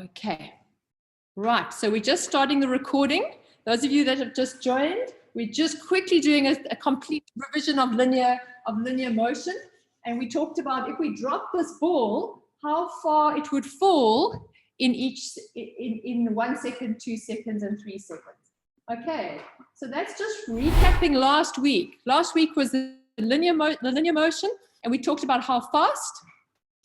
Okay. Right. So we're just starting the recording. Those of you that have just joined, we're just quickly doing a complete revision of linear motion. And we talked about if we drop this ball, how far it would fall in 1 second, 2 seconds, and 3 seconds. Okay, so that's just recapping last week. Last week was the linear motion, and we talked about how fast.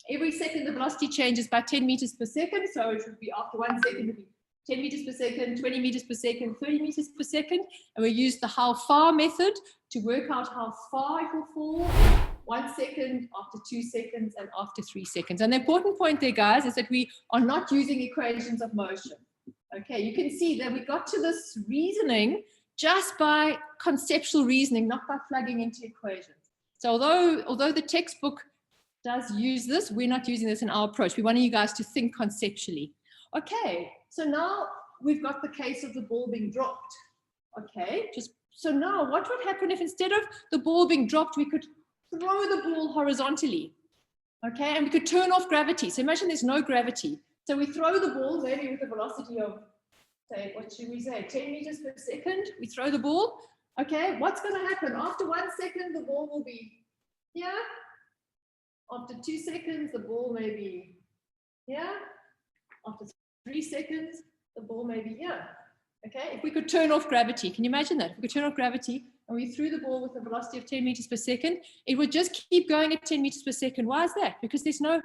Every second the velocity changes by 10 meters per second, so it would be after 1 second, it would be 10 meters per second, 20 meters per second, 30 meters per second, and we used the how far method to work out how far it will fall in 1 second, after 2 seconds, and after 3 seconds. And the important point there, guys, is that we are not using equations of motion. Okay, you can see that we got to this reasoning just by conceptual reasoning, not by plugging into equations. So although the textbook does use this, we're not using this in our approach. We want you guys to think conceptually. Okay, so now we've got the case of the ball being dropped. Okay, so now what would happen if instead of the ball being dropped, we could throw the ball horizontally? Okay, and we could turn off gravity. So imagine there's no gravity. So we throw the ball maybe with a velocity of, say, what should we say, 10 meters per second. We throw the ball. Okay, what's going to happen? After 1 second, the ball will be here. After 2 seconds, the ball may be here. After 3 seconds, the ball may be here. Okay, if we could turn off gravity, can you imagine that? If we could turn off gravity and we threw the ball with a velocity of 10 meters per second, it would just keep going at 10 meters per second. Why is that? Because there's no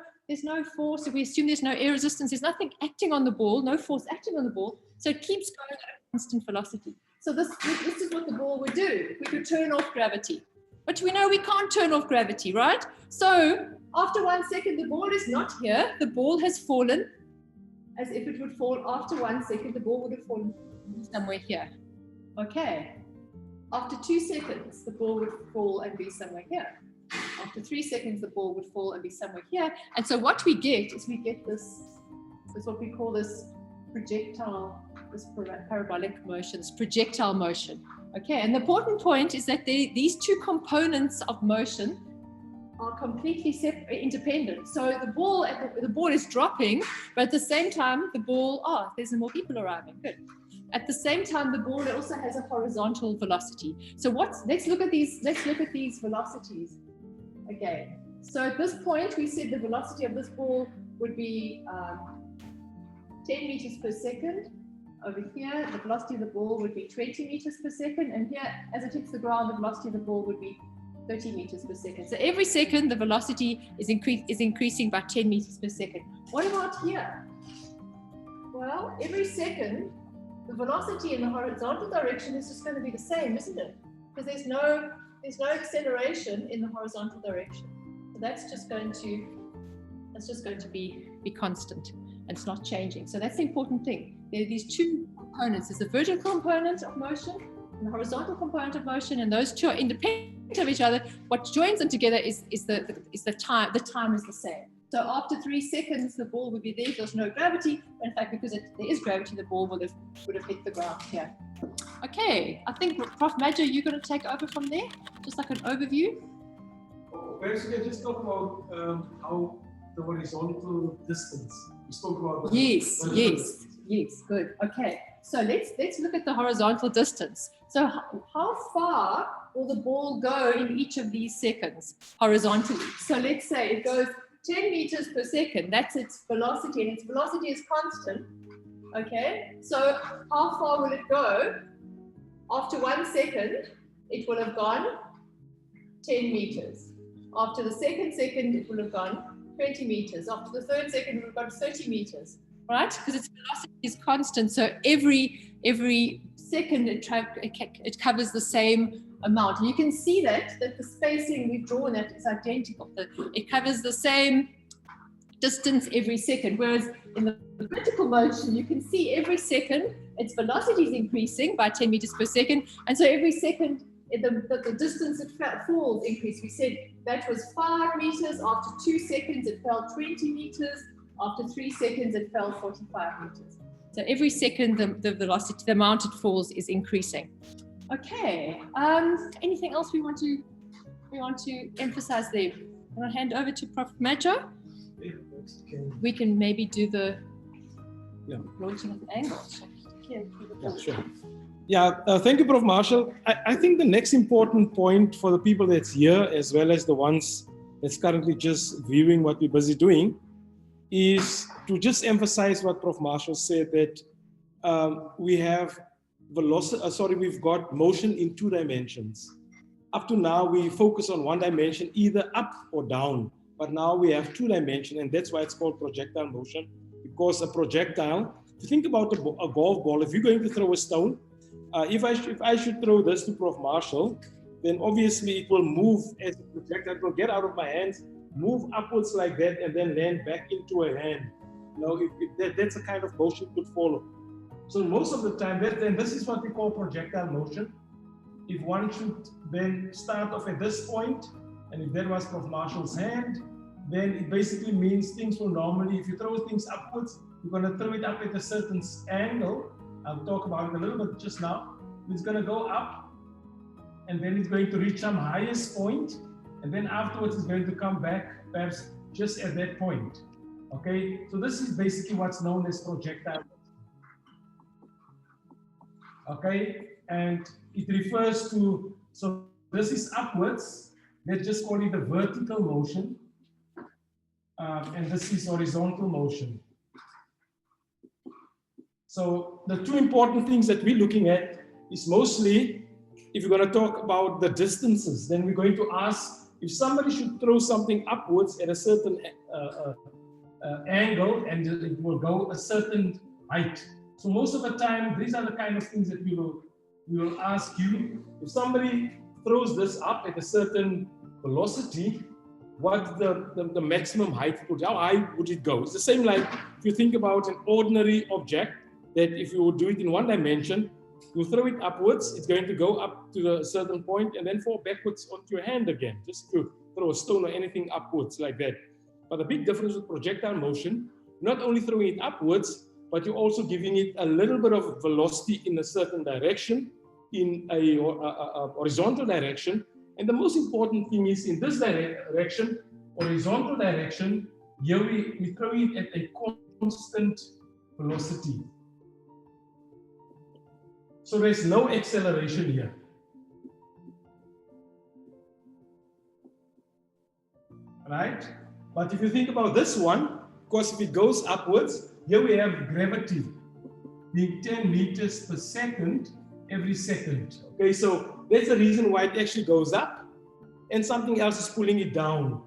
force. If we assume there's no air resistance, there's nothing acting on the ball, no force acting on the ball. So it keeps going at a constant velocity. So this is what the ball would do if we could turn off gravity. But we know we can't turn off gravity, right? So after 1 second, the ball is not here. The ball has fallen as if it would fall after 1 second. The ball would have fallen somewhere here. Okay. After 2 seconds, the ball would fall and be somewhere here. After 3 seconds, the ball would fall and be somewhere here. And so what we get is this what we call this projectile, this parabolic motion, this projectile motion. Okay, and the important point is that these two components of motion are completely independent. So the ball is dropping, but at the same time, the ball, there's more people arriving, good. At the same time, the ball also has a horizontal velocity. So let's look at these velocities again. So at this point, we said the velocity of this ball would be 10 meters per second. Over here, the velocity of the ball would be 20 meters per second. And here, as it hits the ground, the velocity of the ball would be 30 meters per second. So every second, the velocity is increasing by 10 meters per second. What about here? Well, every second, the velocity in the horizontal direction is just going to be the same, isn't it? Because there's no acceleration in the horizontal direction. So that's just going to be constant. And it's not changing. So that's the important thing. There are these two components. There's the vertical component of motion and the horizontal component of motion, and those two are independent of each other. What joins them together is the time. The time is the same. So after 3 seconds, the ball would be there. There's no gravity, but in fact, because there is gravity, the ball would have hit the ground here. Okay, I think Prof. Madjoe, you're going to take over from there, just like an overview. Basically, just talk about how the horizontal distance. We spoke about that. Yes, good. Okay, so let's look at the horizontal distance. So how far will the ball go in each of these seconds horizontally? So let's say it goes 10 meters per second. That's its velocity, and its velocity is constant. Okay, so how far will it go? After 1 second, it will have gone 10 meters. After the second, it will have gone 20 meters. After the third second, we've got 30 meters, right? Because its velocity is constant. So every second it covers the same amount. And you can see that the spacing we've drawn that is identical. It covers the same distance every second. Whereas in the vertical motion, you can see every second its velocity is increasing by 10 meters per second. And so every second, the distance it falls increase. We said that was 5 meters. After 2 seconds, it fell 20 meters. After 3 seconds, it fell 45 meters. So every second, the velocity, the amount it falls is increasing. Okay. Anything else we want to emphasize there? I'm going to hand over to Prof. Madjoe. We can maybe do Yeah. Launching at angles. Yeah, sure. Yeah, thank you, Prof. Marshall. I think the next important point for the people that's here, as well as the ones that's currently just viewing what we're busy doing, is to just emphasize what Prof. Marshall said, that we have velocity, we've got motion in 2 dimensions. Up to now, we focus on 1 dimension, either up or down, but now we have 2 dimensions, and that's why it's called projectile motion, because a projectile, if you think about a golf ball, if you're going to throw a stone, if I should throw this to Prof. Marshall, then obviously it will move as a projectile. It will get out of my hands, move upwards like that, and then land back into a hand. You know, that's a kind of motion could follow. So most of the time, then this is what we call projectile motion. If one should then start off at this point, and if that was Prof. Marshall's hand, then it basically means things will normally, if you throw things upwards, you're going to throw it up at a certain angle. I'll talk about it a little bit just now. It's going to go up, and then it's going to reach some highest point, and then afterwards it's going to come back, perhaps just at that point. Okay, so this is basically what's known as projectile. Okay, and it refers to, so this is upwards, let's just call it the vertical motion, and this is horizontal motion. So the 2 important things that we're looking at is mostly, if you're going to talk about the distances, then we're going to ask if somebody should throw something upwards at a certain angle, and it will go a certain height. So most of the time, these are the kind of things that we will ask you. If somebody throws this up at a certain velocity, what's the maximum height? How high would it go? It's the same like if you think about an ordinary object, that if you would do it in 1 dimension, you throw it upwards, it's going to go up to a certain point and then fall backwards onto your hand again. Just if you throw a stone or anything upwards like that. But the big difference with projectile motion, not only throwing it upwards, but you're also giving it a little bit of velocity in a certain direction, in a horizontal direction. And the most important thing is in this direction, horizontal direction, here we throw it at a constant velocity. So there's no acceleration here. Right? But if you think about this one, of course, if it goes upwards, here we have gravity being 10 meters per second every second. Okay, so that's the reason why it actually goes up, and something else is pulling it down.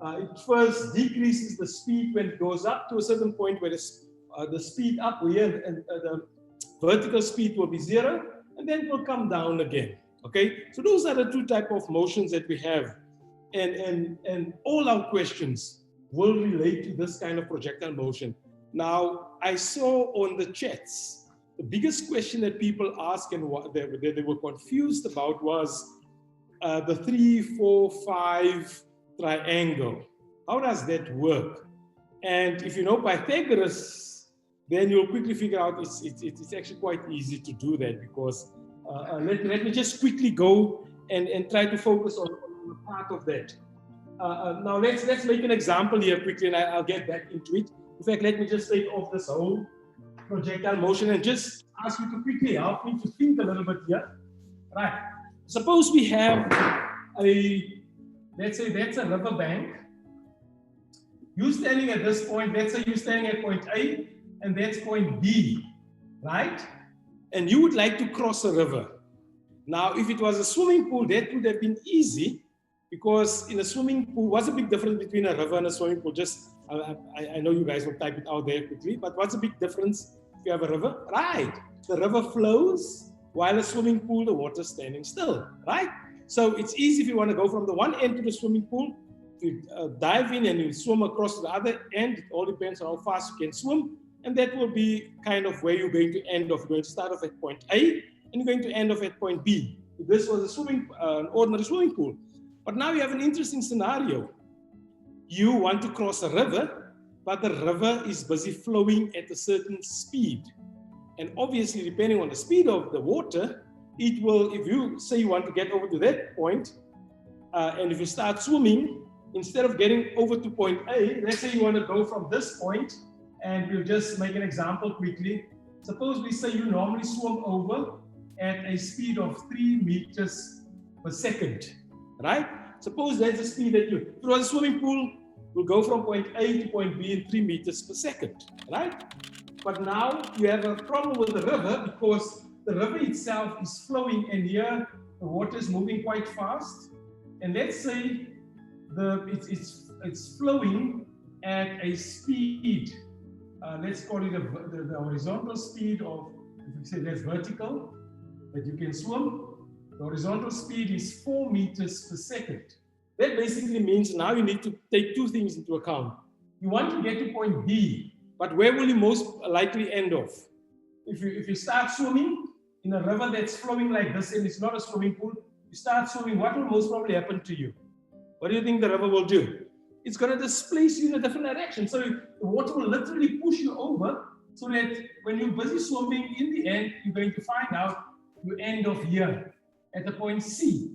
It first decreases the speed when it goes up to a certain point where the speed up here and the vertical speed will be 0, and then it will come down again. Okay, so those are the 2 types of motions that we have, and all our questions will relate to this kind of projectile motion. Now, I saw on the chats, the biggest question that people ask and what they were confused about was the 3, 4, 5 triangle. How does that work? And if you know Pythagoras, then you'll quickly figure out it's actually quite easy to do that, because let me just quickly go and try to focus on part of that. Now let's make an example here quickly, and I'll get back into it. In fact, let me just take off this whole projectile motion and just ask you to quickly help me to think a little bit here. Right. Suppose we have let's say that's a river bank. You standing at this point, let's say you're standing at point A, and that's point B, right? And you would like to cross a river. Now, if it was a swimming pool, that would have been easy, because in a swimming pool, what's the big difference between a river and a swimming pool? Just, I know you guys will type it out there quickly, but what's the big difference if you have a river? Right, the river flows, while a swimming pool, the water's standing still, right? So it's easy if you want to go from the one end to the swimming pool, you dive in and you swim across to the other end. It all depends on how fast you can swim, and that will be kind of where you're going to end off. You're going to start off at point A, and you're going to end off at point B. If this was an ordinary swimming pool. But now you have an interesting scenario. You want to cross a river, but the river is busy flowing at a certain speed. And obviously, depending on the speed of the water, it will, if you say you want to get over to that point, and if you start swimming, instead of getting over to point A, let's say you want to go from this point and we'll just make an example quickly. Suppose we say you normally swim over at a speed of 3 meters per second, right? Suppose that's the speed that if it was a swimming pool, we'll go from point A to point B in 3 meters per second, right? But now you have a problem with the river because the river itself is flowing, and here the water is moving quite fast. And let's say it's flowing at a speed, let's call it the horizontal speed of, if you say that's vertical, that you can swim. The horizontal speed is 4 meters per second. That basically means now you need to take two things into account. You want to get to point B, but where will you most likely end off? If you start swimming in a river that's flowing like this, and it's not a swimming pool, you start swimming, what will most probably happen to you? What do you think the river will do? It's going to displace you in a different direction. So the water will literally push you over, so that when you're busy swimming, in the end, you're going to find out you end off here at the point C.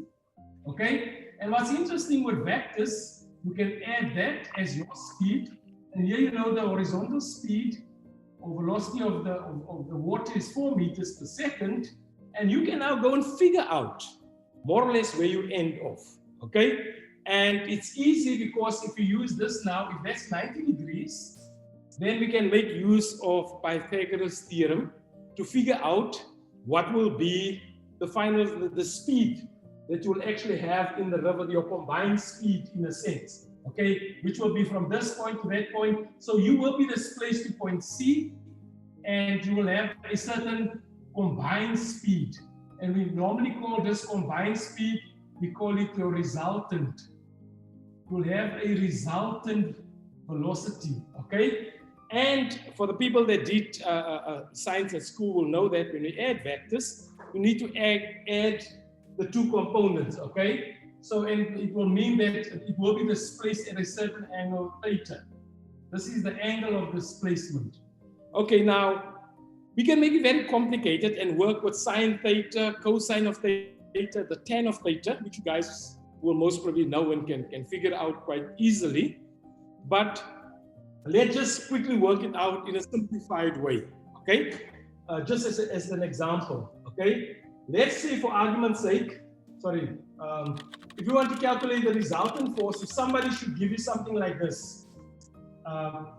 Okay? And what's interesting with vectors, you can add that as your speed. And here you know the horizontal speed or velocity of the water is 4 meters per second. And you can now go and figure out more or less where you end off. Okay? And it's easy because if you use this now, if that's 90 degrees, then we can make use of Pythagoras' theorem to figure out what will be the speed that you will actually have in the river, your combined speed in a sense, okay, which will be from this point to that point. So you will be displaced to point C, and you will have a certain combined speed. And we normally call this combined speed, we call it your resultant. You'll have a resultant velocity, okay? And for the people that did science at school will know that when we add vectors, we need to add the two components, okay? So, and it will mean that it will be displaced at a certain angle theta. This is the angle of displacement. Okay, now we can make it very complicated and work with sine theta, cosine of theta, the tan of theta, which you guys will most probably know and can figure out quite easily. But let's just quickly work it out in a simplified way, okay? Just as an example, okay? Let's say for argument's sake, if you want to calculate the resultant force, if somebody should give you something like this,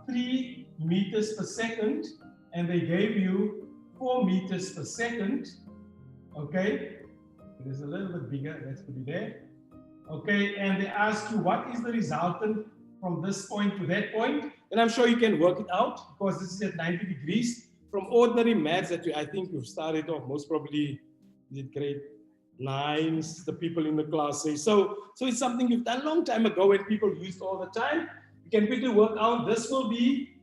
3 meters per second, and they gave you 4 meters per second, okay? It is a little bit bigger, let's put it there. Okay, and they ask you what is the resultant from this point to that point, and I'm sure you can work it out because this is at 90 degrees. From ordinary maths that I think you've started off, most probably did grade 9s, the people in the class say. So it's something you've done a long time ago and people used all the time. You can quickly work out this will be,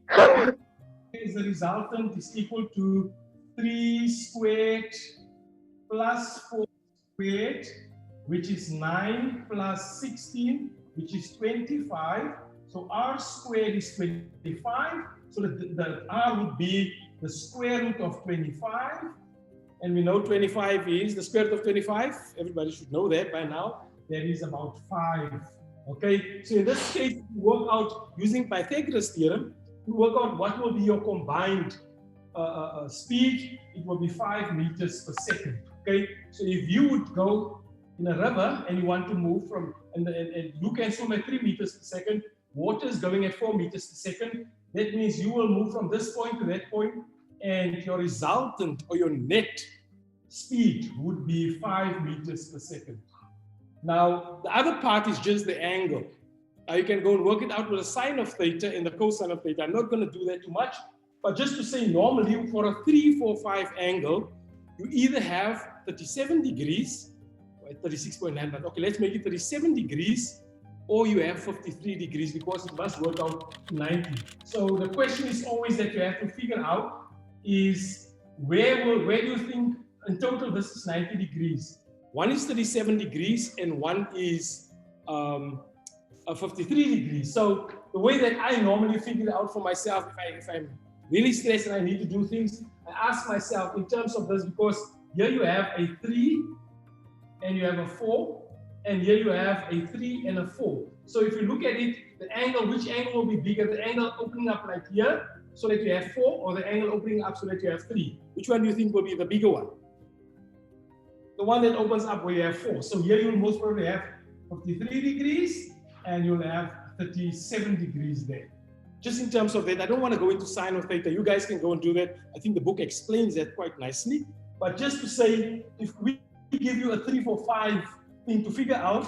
is the resultant is equal to 3 squared plus 4 squared, which is 9 plus 16, which is 25. So r squared is 25. So the r would be the square root of 25. And we know 25 is the square root of 25. Everybody should know that by now. That is about 5. Okay. So in this case, you work out using Pythagoras' theorem. You work out what will be your combined speed. It will be 5 meters per second. Okay. So if you would go in a river and you want to move from, and you can swim at 3 meters per second, water is going at 4 meters per second. That means you will move from this point to that point, and your resultant or your net speed would be 5 meters per second. Now, the other part is just the angle. Now you can go and work it out with the sine of theta and the cosine of theta. I'm not going to do that too much, but just to say normally for a 3, 4, 5 angle, you either have 37 degrees, 36.9, but okay, let's make it 37 degrees, or you have 53 degrees because it must work out 90. So the question is always that you have to figure out is where do you think in total this is 90 degrees? One is 37 degrees and one is 53 degrees. So the way that I normally figure it out for myself, if I'm really stressed and I need to do things, I ask myself in terms of this, because here you have a 3 and you have a 4, and here you have a 3 and a 4. So if you look at it, the angle, which angle will be bigger? The angle opening up like here, so that you have 4, or the angle opening up so that you have 3? Which one do you think will be the bigger one? The one that opens up where you have 4. So here you'll most probably have 53 degrees, and you'll have 37 degrees there. Just in terms of that, I don't want to go into sine or theta. You guys can go and do that. I think the book explains that quite nicely. But just to say, if we give you a 3, 4, 5 thing to figure out,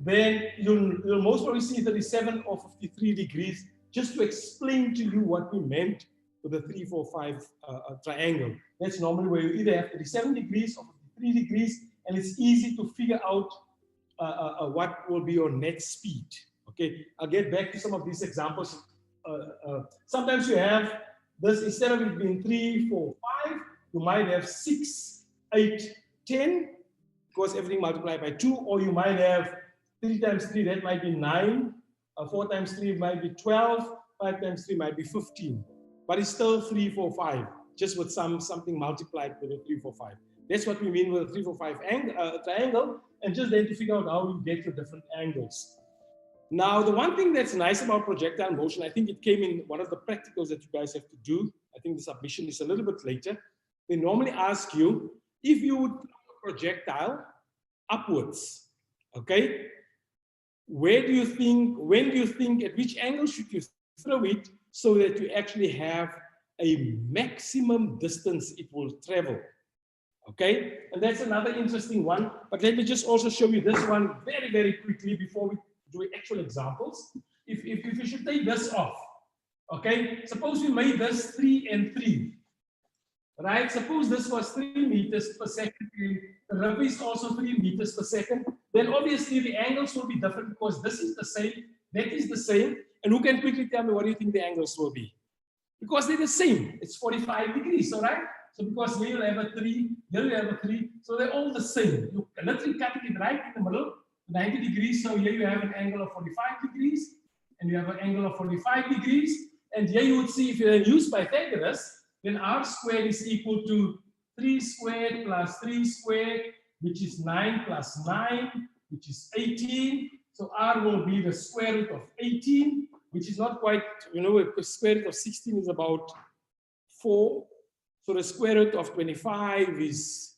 then you'll most probably see 37 or 53 degrees, just to explain to you what we meant with the 3, 4, 5 triangle. That's normally where you either have 37 degrees or 53 degrees, and it's easy to figure out what will be your net speed. Okay, I'll get back to some of these examples. Sometimes you have this, instead of it being 3, 4, 5, you might have 6, 8, 10, because everything multiplied by 2, or you might have 3 times 3, that might be 9, 4 times 3 might be 12, 5 times 3 might be 15, but it's still 3, 4, 5, just with something multiplied with a 3, 4, 5. That's what we mean with a 3, 4, 5 triangle, and just then to figure out how you get your different angles. Now, the one thing that's nice about projectile motion, I think it came in one of the practicals that you guys have to do. I think the submission is a little bit later. They normally ask you, if you would throw a projectile upwards, okay, when do you think, at which angle should you throw it so that you actually have a maximum distance it will travel? Okay, and that's another interesting one. But let me just also show you this one very, very quickly before we do actual examples. If you should take this off, okay, suppose we made this 3 and 3, right? Suppose this was 3 meters per second, and the river is also 3 meters per second, then obviously the angles will be different, because this is the same, that is the same. And who can quickly tell me what do you think the angles will be? Because they're the same, it's 45 degrees, all right? So because here you'll have a 3, here you have a 3, so they're all the same. You can literally cut it right in the middle, 90 degrees, so here you have an angle of 45 degrees, and you have an angle of 45 degrees, and here you would see, if you use Pythagoras, then r squared is equal to 3 squared plus 3 squared, which is 9 plus 9, which is 18, so r will be the square root of 18, which is not quite, you know, the square root of 16 is about 4, so the square root of 25 is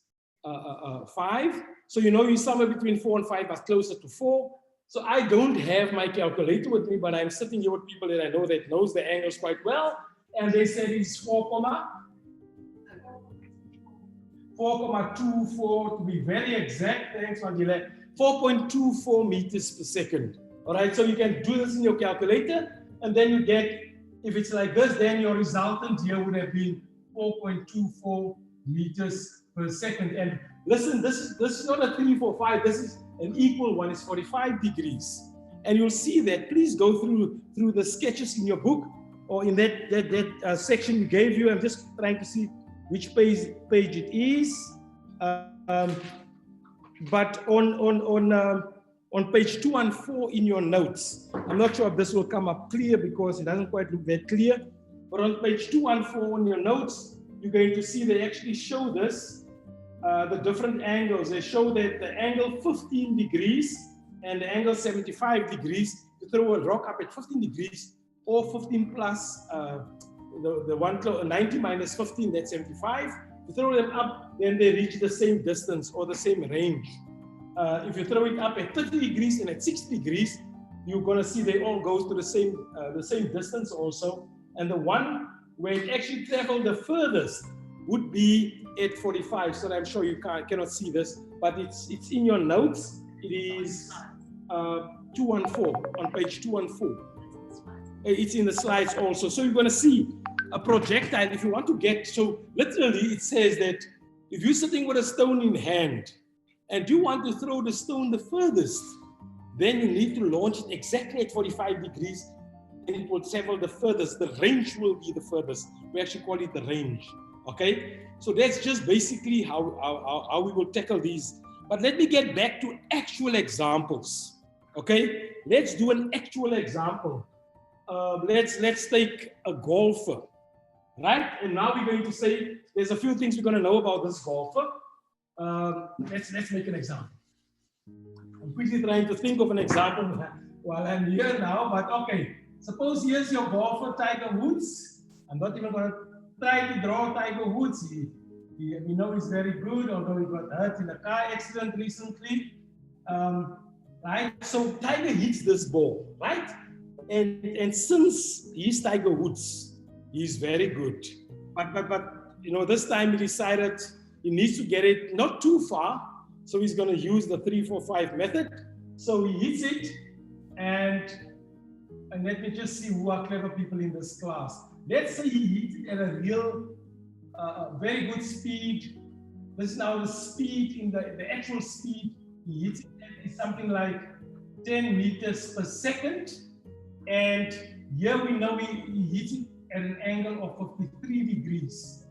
5. So you know you're somewhere between 4 and 5, but closer to 4. So I don't have my calculator with me, but I'm sitting here with people that I know that knows the angles quite well, and they said it's 4.24 to be very exact. Thanks, Mandile. 4.24 meters per second. All right, so you can do this in your calculator, and then you get, if it's like this, then your resultant here would have been 4.24 meters per second. And listen, this is not a 3, 4, 5. This is an equal one. It's 45 degrees. And you'll see that. Please go through the sketches in your book, or in that section we gave you. I'm just trying to see which page it is. But on page 214 in your notes, I'm not sure if this will come up clear because it doesn't quite look that clear. But on page 214 in your notes, you're going to see they actually show this. The different angles. They show that the angle 15 degrees and the angle 75 degrees, you throw a rock up at 15 degrees, or 15 plus the one 90 minus 15, that's 75. You throw them up, then they reach the same distance or the same range. If you throw it up at 30 degrees and at 60 degrees, you're going to see they all go to the same distance also. And the one where it actually traveled the furthest would be at 45. So I'm sure you cannot see this, but it's in your notes. It is 214, on page 214. It's in the slides also. So you're going to see a projectile. If you want to get, so literally it says that if you're sitting with a stone in hand and you want to throw the stone the furthest, then you need to launch it exactly at 45 degrees and it will travel the furthest. The range will be the furthest. We actually call it the range. Okay, so that's just basically how we will tackle these. But let me get back to actual examples. Okay, let's do an actual example. Let's take a golfer, right? And now we're going to say there's a few things we're going to know about this golfer. Let's make an example. I'm quickly trying to think of an example. while I'm here now, but okay. Suppose here's your ball for Tiger Woods. I'm not even going to try to draw Tiger Woods. We know he's very good, although he got hurt in a car accident recently. Right? So Tiger hits this ball, right? And since he's Tiger Woods, he's very good. But you know, this time he decided he needs to get it not too far. So he's going to use the 3-4-5 method. So he hits it, and let me just see who are clever people in this class. Let's say he hits it at a real, very good speed. This is now the speed in the actual speed. He hits it at something like 10 meters per second. And here we know he hits it at an angle of 53 degrees.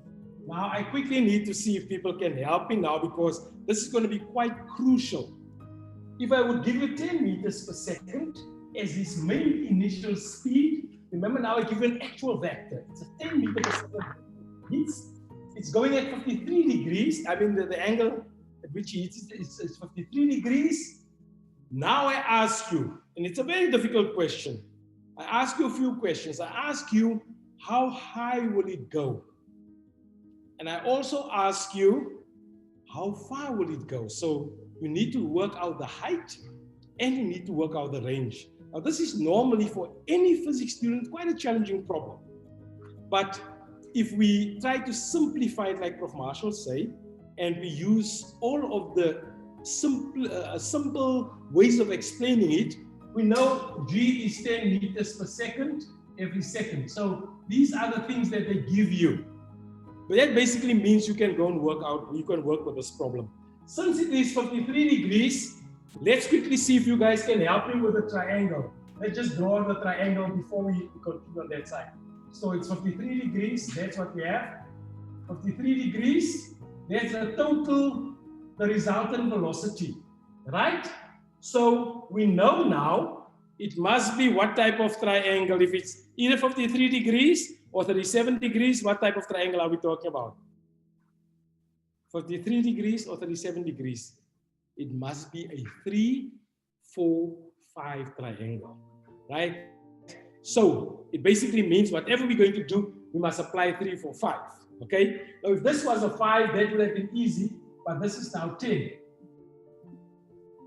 Now I quickly need to see if people can help me now, because this is going to be quite crucial. If I would give you 10 meters per second as his main initial speed, remember now I give you an actual vector. It's a 10 meters per second. It's going at 53 degrees. I mean, the angle at which he hits it is 53 degrees. Now I ask you, and it's a very difficult question. I ask you a few questions. I ask you, how high will it go? And I also ask you, how far will it go? So you need to work out the height and you need to work out the range. Now, this is normally for any physics student quite a challenging problem. But if we try to simplify it like Prof. Marshall say, and we use all of the simple ways of explaining it, we know G is 10 meters per second every second. So these are the things that they give you. But that basically means you can go and work with this problem. Since it is 53 degrees, let's quickly see if you guys can help me with the triangle. Let's just draw the triangle before we continue on that side. So it's 53 degrees, that's what we have. 53 degrees, that's the resultant velocity, right? So we know now it must be what type of triangle. If it's either 53 degrees or 37 degrees, what type of triangle are we talking about? 53 degrees or 37 degrees? It must be a 3-4-5 triangle, right? So it basically means whatever we're going to do, we must apply 3-4-5, okay? Now if this was a 5, that would have been easy, but this is now 10.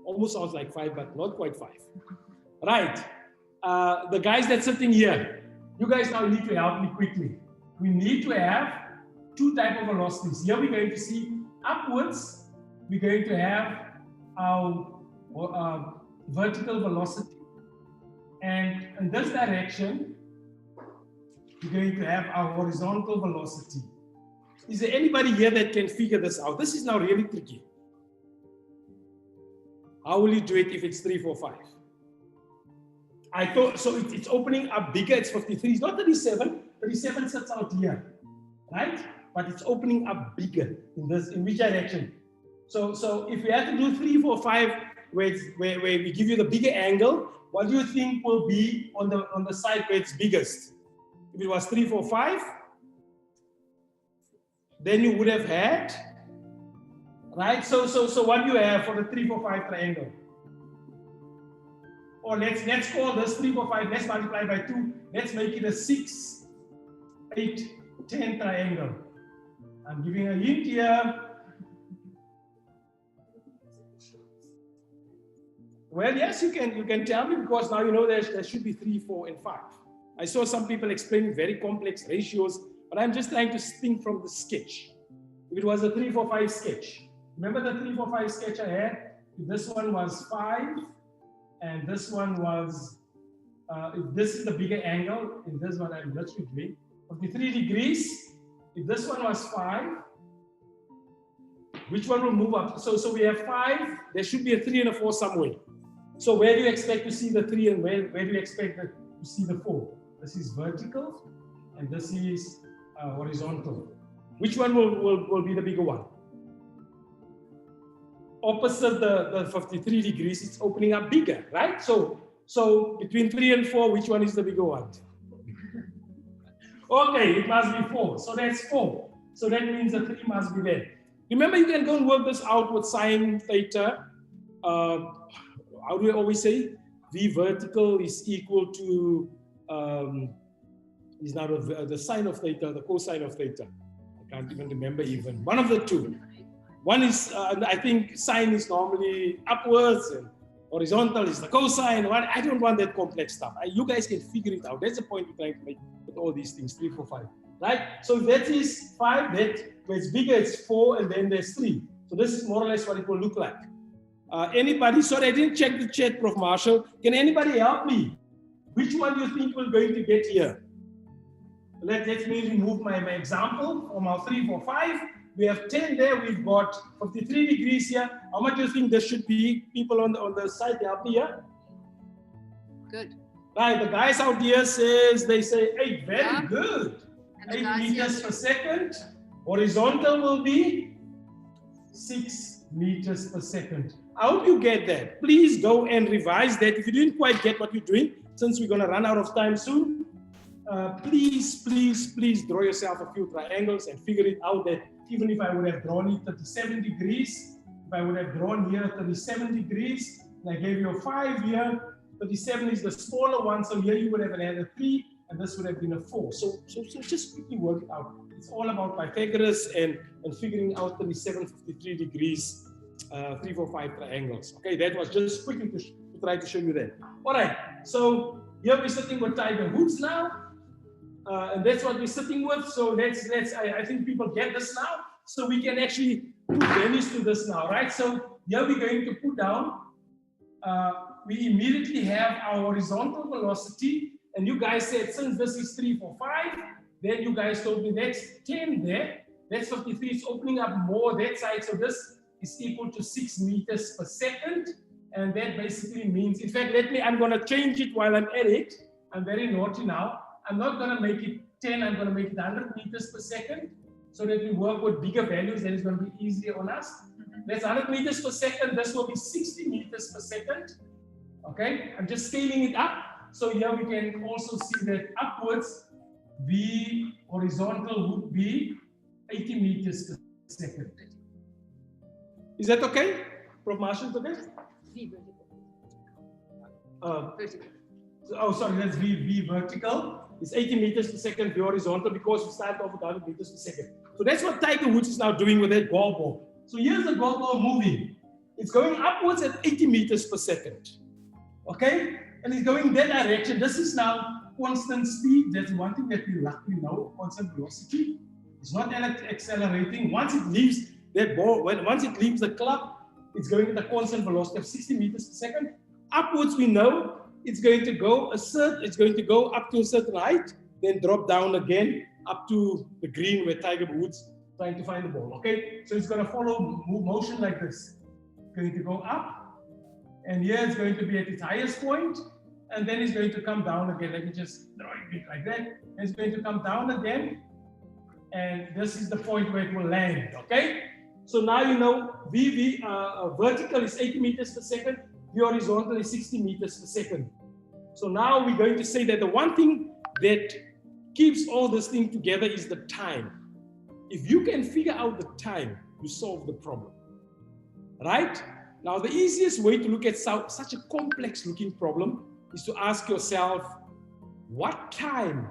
Almost sounds like 5, but not quite 5. Right. The guys that's sitting here, you guys now need to help me quickly. We need to have two types of velocities. Here we're going to see upwards, we're going to have our vertical velocity. And in this direction, we're going to have our horizontal velocity. Is there anybody here that can figure this out? This is now really tricky. How will you do it if it's 3-4-5? I thought, so it's opening up bigger, it's 53, it's not 37, 37 sits out here, right? But it's opening up bigger in which direction? So if we have to do 3-4-5, where we give you the bigger angle, what do you think will be on the side where it's biggest? If it was 3-4-5, then you would have had, right? So what do you have for the 3-4-5 triangle? Or let's call this 3-4-5, let's multiply by 2. Let's make it a 6-8-10 triangle. I'm giving a hint here. Well, yes, you can tell me, because now you know there should be 3, 4, and 5. I saw some people explaining very complex ratios, but I'm just trying to think from the sketch. If it was a 3-4-5 sketch, remember the 3-4-5 sketch I had? If this one was 5, and this one was, if this is the bigger angle, in this one I'm literally doing 53 degrees. If this one was 5, which one will move up? So we have 5, there should be a 3 and a 4 somewhere. So where do you expect to see the 3 and where do you expect to see the 4? This is vertical and this is horizontal. Which one will be the bigger one? Opposite the 53 degrees, it's opening up bigger, right? So between 3 and 4, which one is the bigger one? Okay, it must be 4. So that's 4. So that means the 3 must be there. Remember, you can go and work this out with sine theta. How do I always say? V vertical is equal to, is now the sine of theta, the cosine of theta. I can't even remember even. One of the two. One is, I think sine is normally upwards and horizontal is the cosine. I don't want that complex stuff. You guys can figure it out. That's the point we're trying to make with all these things, 3, 4, 5. Right? So that is 5, that where it's bigger, it's 4, and then there's 3. So this is more or less what it will look like. Anybody? Sorry, I didn't check the chat, Prof. Marshall. Can anybody help me? Which one do you think we're going to get here? Let me remove my example from our 3, 4, 5. We have 10 there. We've got 53 degrees here. How much do you think there should be? People on the side, help me here. Good. Right, the guys out here they say 8. Very good. And 8 meters per second. Horizontal will be 6 meters per second. I hope you get that. Please go and revise that. If you didn't quite get what you're doing, since we're going to run out of time soon, please draw yourself a few triangles and figure it out that even if I would have drawn it 37 degrees, if I would have drawn here 37 degrees, and I gave you a 5 here, 37 is the smaller one, so here you would have had a 3, and this would have been a 4. So just quickly work it out. It's all about Pythagoras and figuring out 37, 53 degrees, 3, 4, 5 triangles. Okay, that was just quickly to try to show you that. All right, so here we're sitting with Tiger Woods now. And that's what we're sitting with. So I think people get this now. So we can actually put values to this now, right? So here we're going to put down, we immediately have our horizontal velocity. And you guys said, since this is 3, 4, 5, then you guys told me that's 10 there. That's 53. It's opening up more that side. So this is equal to 6 meters per second. And that basically means, in fact, I'm going to change it while I'm at it. I'm very naughty now. I'm not going to make it 10, I'm going to make it 100 meters per second so that we work with bigger values, then it's going to be easier on us. That's 100 meters per second, this will be 60 meters per second. Okay, I'm just scaling it up. So here we can also see that upwards, V horizontal would be 80 meters per second. Is that okay? Prof. Marshall, is okay? V vertical. Vertical. Oh, sorry, that's V vertical. It's 80 meters per second, V horizontal, because we start off with 100 meters per second. So that's what Tiger Woods is now doing with that golf ball. So here's the golf ball moving. It's going upwards at 80 meters per second. Okay? And it's going that direction. This is now constant speed. That's one thing that we luckily know, constant velocity. It's not accelerating. Once it leaves that ball, once it leaves the club, it's going at a constant velocity of 60 meters per second. Upwards, we know it's going to go up to a certain height, then drop down again up to the green where Tiger Woods trying to find the ball. Okay, so it's going to follow motion like this. It's going to go up, and here it's going to be at its highest point, and then it's going to come down again. Let me just draw it like that. And it's going to come down again, and this is the point where it will land. Okay, so now you know vertical is 80 meters per second. The horizontal is 60 meters per second. So now we're going to say that the one thing that keeps all this thing together is the time. If you can figure out the time, you solve the problem. Right? Now, the easiest way to look at such a complex looking problem is to ask yourself, what time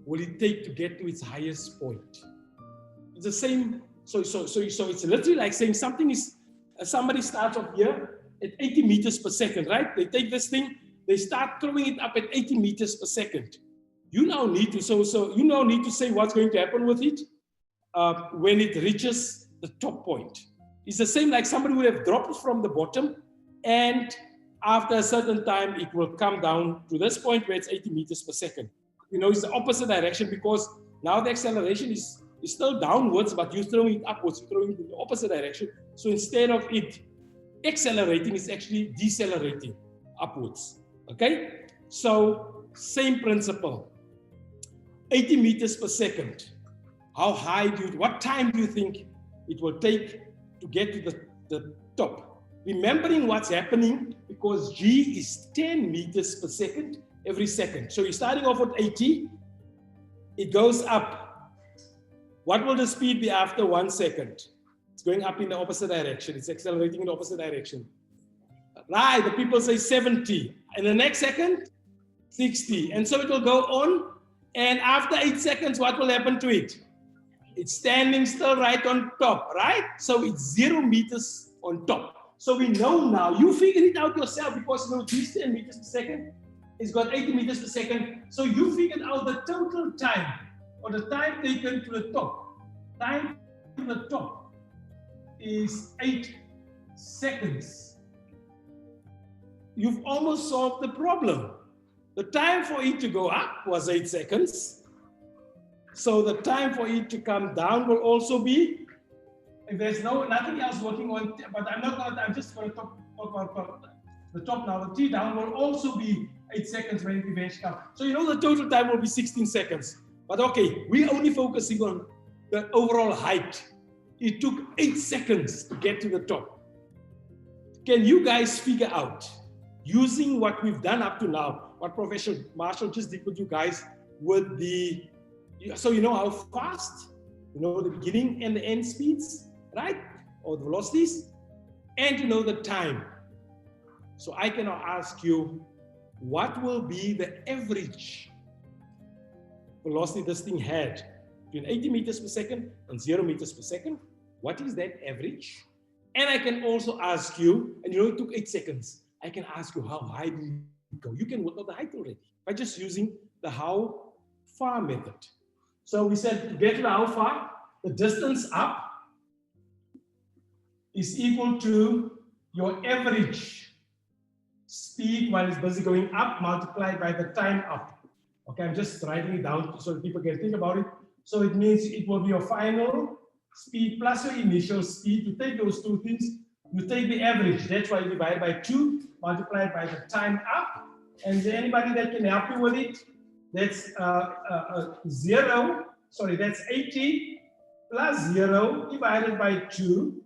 will it take to get to its highest point? It's the same. So it's literally like saying somebody starts off here at 80 meters per second, right? They take this thing, they start throwing it up at 80 meters per second. You now need to say what's going to happen with it when it reaches the top point. It's the same like somebody would have dropped it from the bottom, and after a certain time, it will come down to this point where it's 80 meters per second. You know, it's the opposite direction because now the acceleration is still downwards, but you're throwing it upwards, you're throwing it in the opposite direction. So instead of it accelerating, it's actually decelerating upwards. Okay? So same principle. 80 meters per second. What time do you think it will take to get to the top? Remembering what's happening, because G is 10 meters per second every second. So you're starting off at 80, it goes up. What will the speed be after 1 second? It's going up in the opposite direction. It's accelerating in the opposite direction. Right, the people say 70. And the next second, 60. And so it will go on. And after 8 seconds, what will happen to it? It's standing still right on top, right? So it's 0 meters on top. So we know now, you figured it out yourself because you know this 10 meters per second, it's got 80 meters per second. So you figured out the total time or the time taken to the top. Time to the top is 8 seconds. You've almost solved the problem. The time for it to go up was 8 seconds. So the time for it to come down will also be, if there's nothing else working on, but I'm just going to talk about the top now. The T down will also be 8 seconds when it eventually comes. So you know the total time will be 16 seconds. But okay, we're only focusing on the overall height. It took 8 seconds to get to the top. Can you guys figure out, using what we've done up to now, what Professor Marshall just did with you guys, with the, so you know how fast, you know the beginning and the end speeds, right? Or the velocities, and you know the time. So I can now ask you, what will be the average velocity this thing had between 80 meters per second and 0 meters per second? What is that average? And I can also ask you, and you know it took 8 seconds, I can ask you how high did it go? You can work out the height already by just using the how far method. So we said to get to the how far, the distance up is equal to your average speed while it's busy going up multiplied by the time up. Okay, I'm just writing it down so that people can think about it. So it means it will be your final speed plus your initial speed. You take those two things, you take the average. That's why you divide by 2 multiplied by the time up. And is there anybody that can help you with it? That's 0. Sorry, that's 80 plus 0 divided by 2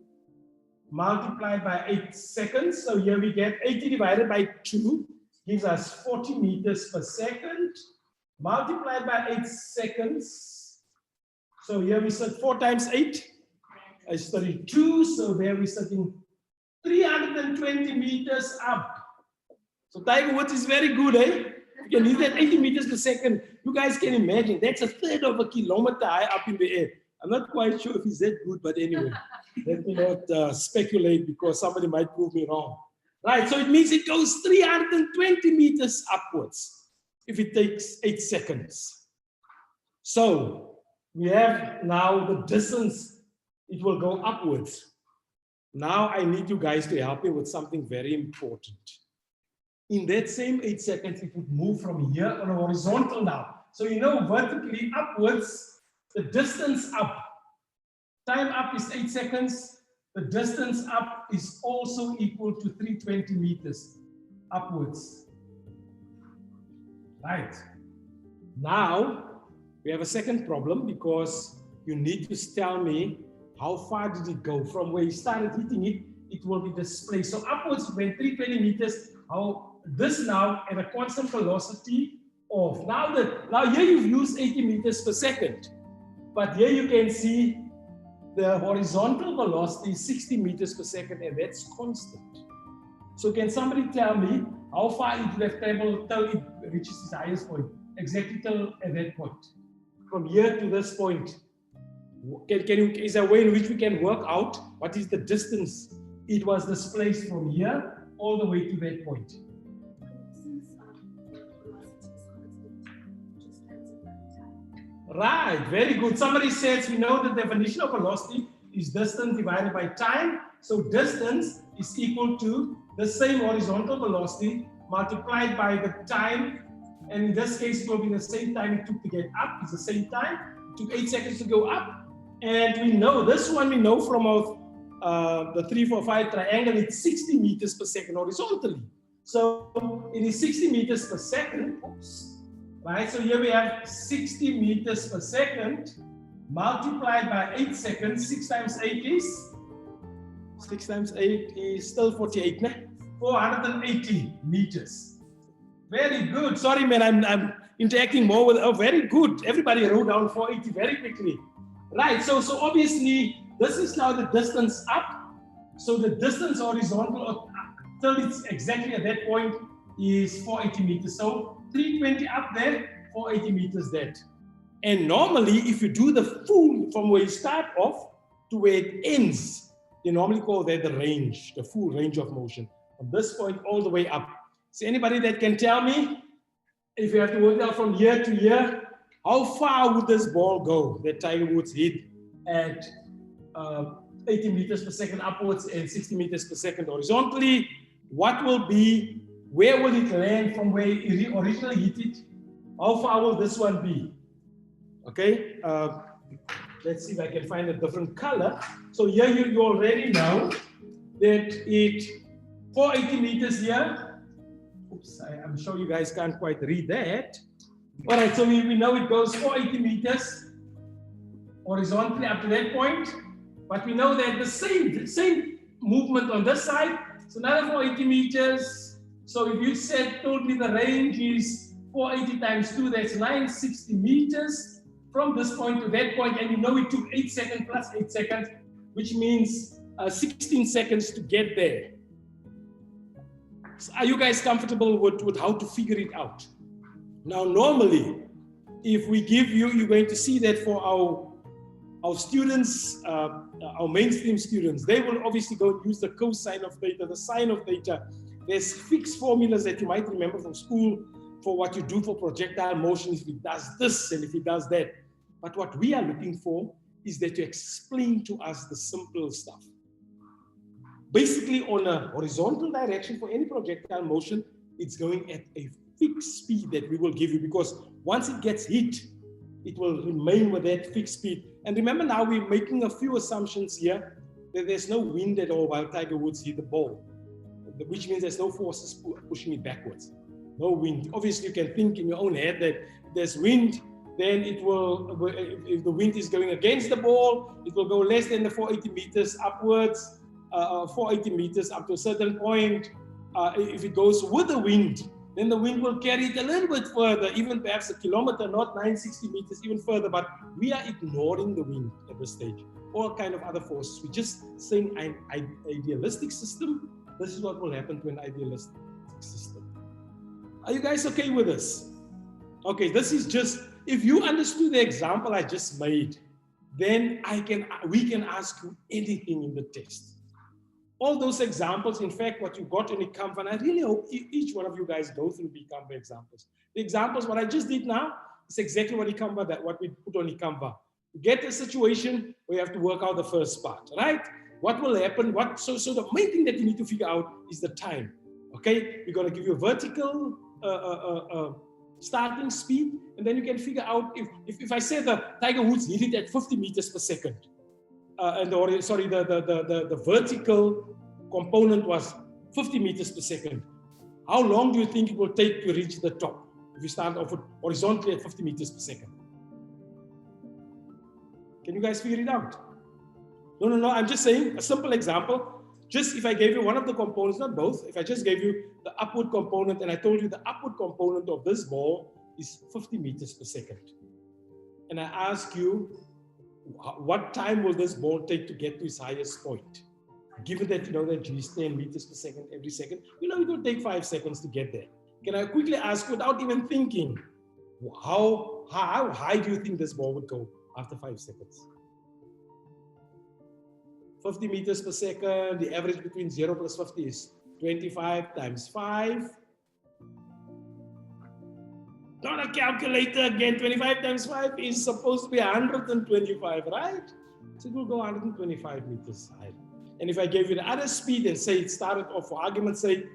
multiplied by 8 seconds. So here we get 80 divided by 2 gives us 40 meters per second multiplied by 8 seconds. So here we said 4 times 8 is 32. So there we're sitting 320 meters up. So Tiger Woods is very good, eh? You can use that 80 meters per second. You guys can imagine that's a third of a kilometer high up in the air. I'm not quite sure if he's that good, but anyway, let me not speculate because somebody might prove me wrong. Right, so it means it goes 320 meters upwards if it takes 8 seconds. So we have now the distance, it will go upwards. Now I need you guys to help me with something very important. In that same 8 seconds, it would move from here on a horizontal now. So you know vertically upwards, the distance up, time up is 8 seconds. The distance up is also equal to 320 meters upwards. Right. Now, we have a second problem because you need to tell me how far did it go from where you started hitting it, it will be displaced. So upwards it went 320 meters. How this now at a constant velocity of, now here you've used 80 meters per second, but here you can see the horizontal velocity is 60 meters per second, and that's constant. So can somebody tell me how far it would have traveled till it reaches its highest point? Exactly till at that point. From here to this point. Is there a way in which we can work out what is the distance it was displaced from here all the way to that point? Right, very good. Somebody says we know the definition of velocity is distance divided by time. So distance is equal to the same horizontal velocity multiplied by the time. And in this case, it will be the same time it took to get up. It's the same time. It took 8 seconds to go up. And we know, this one we know from our, the 3, 4, 5 triangle, it's 60 meters per second horizontally. So it is 60 meters per second. Oops. Right, so here we have 60 meters per second multiplied by 8 seconds. 6 times 8 is? 6 times 8 is still 48, ne? 480 meters. Very good. Sorry, man, I'm interacting more with, oh, very good. Everybody wrote down 480 very quickly. Right, so obviously, this is now the distance up. So the distance horizontal till it's exactly at that point is 480 meters. So 320 up there, 480 meters that. And normally, if you do the full from where you start off to where it ends, they normally call that the range, the full range of motion. From this point all the way up. So anybody that can tell me, if you have to work out from year to year, how far would this ball go that Tiger Woods hit at 80 meters per second upwards and 60 meters per second horizontally? What will be, where will it land from where he originally hit it? How far will this one be? Okay, let's see if I can find a different color. So here you already know that it 480 meters here. Oops, I'm sure you guys can't quite read that. All right, so we know it goes 480 meters horizontally up to that point, but we know that the same movement on this side. So another 480 meters. So if you told me the range is 480 times 2, that's 960 meters. From this point to that point, and you know it took 8 seconds plus 8 seconds, which means 16 seconds to get there. So are you guys comfortable with how to figure it out? Now, normally, if we give you, you're going to see that for our students, our mainstream students, they will obviously go and use the cosine of theta, the sine of theta. There's fixed formulas that you might remember from school for what you do for projectile motion, if it does this and if it does that. But what we are looking for is that you explain to us the simple stuff. Basically, on a horizontal direction for any projectile motion, it's going at a fixed speed that we will give you, because once it gets hit, it will remain with that fixed speed. And remember now, we're making a few assumptions here that there's no wind at all while Tiger Woods hit the ball, which means there's no forces pushing it backwards. No wind. Obviously, you can think in your own head that there's wind, then it will, if the wind is going against the ball, it will go less than the 480 meters upwards, 480 meters up to a certain point. If it goes with the wind, then the wind will carry it a little bit further, even perhaps a kilometer, not 960 meters, even further. But we are ignoring the wind at this stage, all kind of other forces. We're just saying an idealistic system. This is what will happen to an idealistic system. Are you guys okay with this? Okay, this is just, if you understood the example I just made, then we can ask you anything in the test. All those examples, in fact, what you got in Canva, and I really hope each one of you guys go through the Canva examples. The examples, what I just did now, is exactly what we put on Canva. You get a situation where you have to work out the first part, right? What will happen? So the main thing that you need to figure out is the time. Okay, we're going to give you a vertical starting speed, and then you can figure out if I say the Tiger Woods hit it at 50 meters per second, the vertical component was 50 meters per second. How long do you think it will take to reach the top if you start off horizontally at 50 meters per second? Can you guys figure it out? No, I'm just saying a simple example. Just if I gave you one of the components, not both, if I just gave you the upward component and I told you the upward component of this ball is 50 meters per second. And I ask you, what time will this ball take to get to its highest point? Given that you know that G is 10 meters per second every second, you know it will take 5 seconds to get there. Can I quickly ask, without even thinking, how high do you think this ball would go after 5 seconds? 50 meters per second, the average between 0 plus 50 is 25 times 5. Not a calculator again, 25 times 5 is supposed to be 125, right? So it will go 125 meters high. And if I gave you the other speed and say it started off, for argument's sake,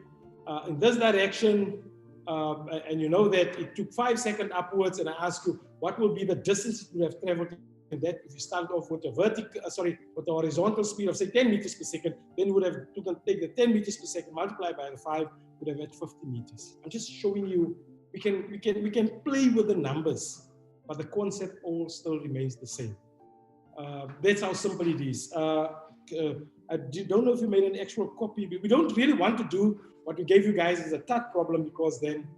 in this direction, and you know that it took 5 seconds upwards, and I ask you, what will be the distance you would have traveled? And that if you start off with a with the horizontal speed of say 10 meters per second, then you would have to take the 10 meters per second, multiply by the 5, would have had 50 meters. I'm just showing you, we can play with the numbers, but the concept all still remains the same. That's how simple it is. I don't know if you made an actual copy. We don't really want to do what we gave you guys as a TUT problem, because then